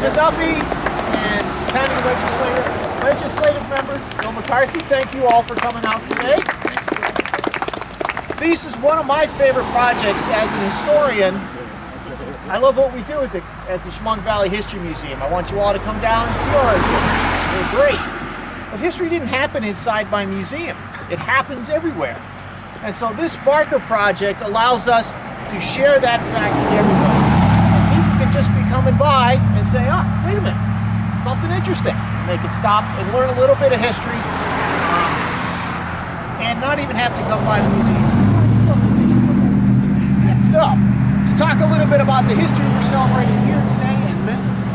Councilman Duffy and County Legislative Member Bill McCarthy, thank you all for coming out today. This is one of my favorite projects as an historian. I love what we do at the Chemung Valley History Museum. I want you all to come down and see our exhibits. They're great. But history didn't happen inside my museum. It happens everywhere. And so this Barker project allows us to share that fact with everybody. And people can just be coming by and say, oh, wait a minute, something interesting. And they can stop and learn a little bit of history and not even have to come by the museum. So, to talk a little bit about the history we're celebrating here today and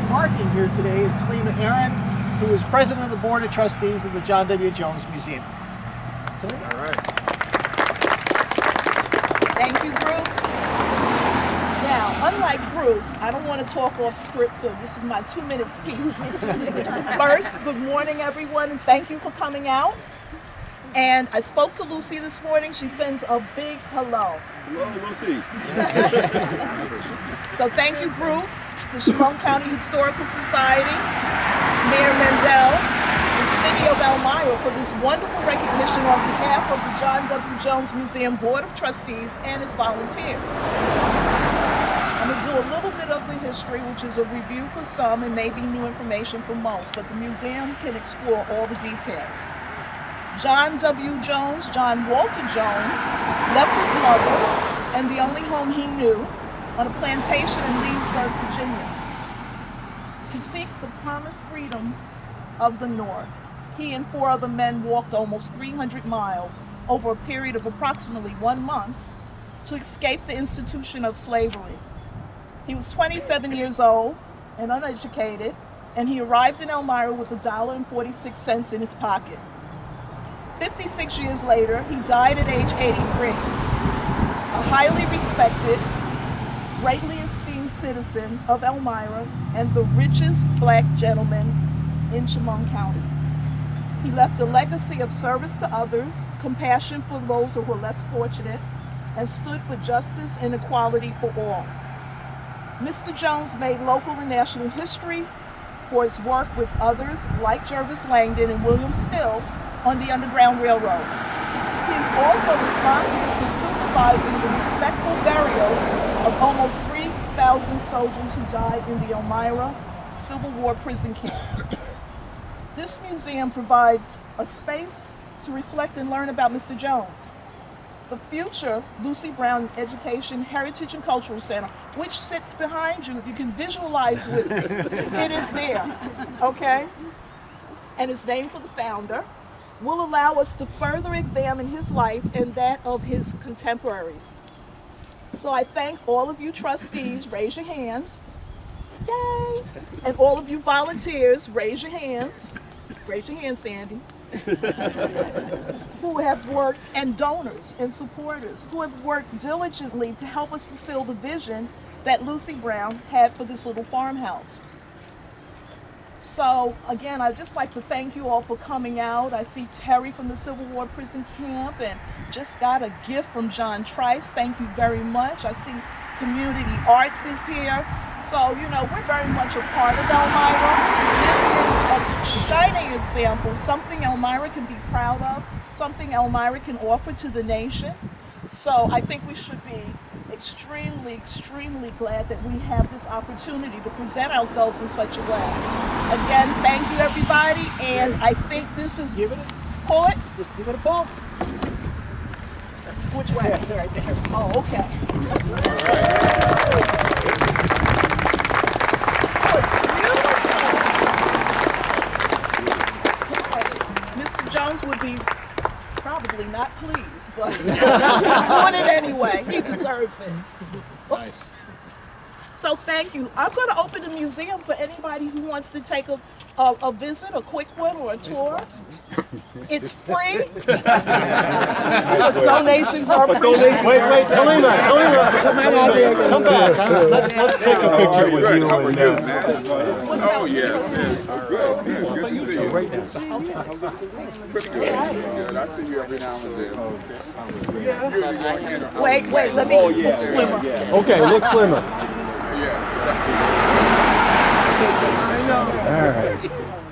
marking here today is Talima Aaron, who is president of the Board of Trustees of the John W. Jones Museum. All right. Thank you, Bruce. Now, unlike Bruce, I don't want to talk off script, so this is my 2 minutes piece. First, good morning, everyone, and thank you for coming out. And I spoke to Lucy this morning. She sends a big hello. Hello, Lucy. So thank you, Bruce, the Chemung County Historical Society, Mayor Mendel, the City of Elmira for this wonderful recognition on behalf of the John W. Jones Museum Board of Trustees and its volunteers. I'm going to do a little bit of the history, which is a review for some and maybe new information for most, but the museum can explore all the details. John W. Jones, John Walter Jones, left his mother and the only home he knew on a plantation in Leesburg, Virginia, to seek the promised freedom of the North. He and 4 other men walked almost 300 miles over a period of approximately 1 month to escape the institution of slavery. He was 27 years old and uneducated, and he arrived in Elmira with $1.46 in his pocket. 56 years later, he died at age 83. A highly respected, greatly esteemed citizen of Elmira and the richest black gentleman in Chemung County. He left a legacy of service to others, compassion for those who were less fortunate, and stood for justice and equality for all. Mr. Jones made local and national history for his work with others like Jervis Langdon and William Still on the Underground Railroad. He is also responsible for supervising the respectful burial of almost 3,000 soldiers who died in the Elmira Civil War prison camp. This museum provides a space to reflect and learn about Mr. Jones. The future Lucy Brown Education, Heritage and Cultural Center, which sits behind you, if you can visualize with me, it is there, okay? And it's named for the founder, will allow us to further examine his life and that of his contemporaries. So I thank all of you trustees, raise your hands, yay! And all of you volunteers, raise your hands, Sandy, who have worked, and donors and supporters, who have worked diligently to help us fulfill the vision that Lucy Brown had for this little farmhouse. So again, I'd just like to thank you all for coming out. I see Terry from the Civil War prison camp and just got a gift from John Trice. Thank you very much. I see Community Arts is here. So, you know, we're very much a part of Elmira. This is a shining example, something Elmira can be proud of, something Elmira can offer to the nation. So I think we should be extremely, extremely glad that we have this opportunity to present ourselves in such a way. Again, thank you, everybody, and I think this is... Give it a pull it. Just give it a bump. Which way? Right there. Oh, okay. Oh, it's beautiful. Mr. Jones would be probably not pleased, but he's doing it anyway. He deserves it. Nice. So thank you. I'm going to open the museum for anybody who wants to take a visit, a quick one, or a tour. It's free. Donations are free. Wait, Talima, come back. Let's take a picture with you. Oh, yes. Right now. Pretty good. I see you every now and then. Wait, let me look slimmer. Okay, look slimmer. Yeah. All right.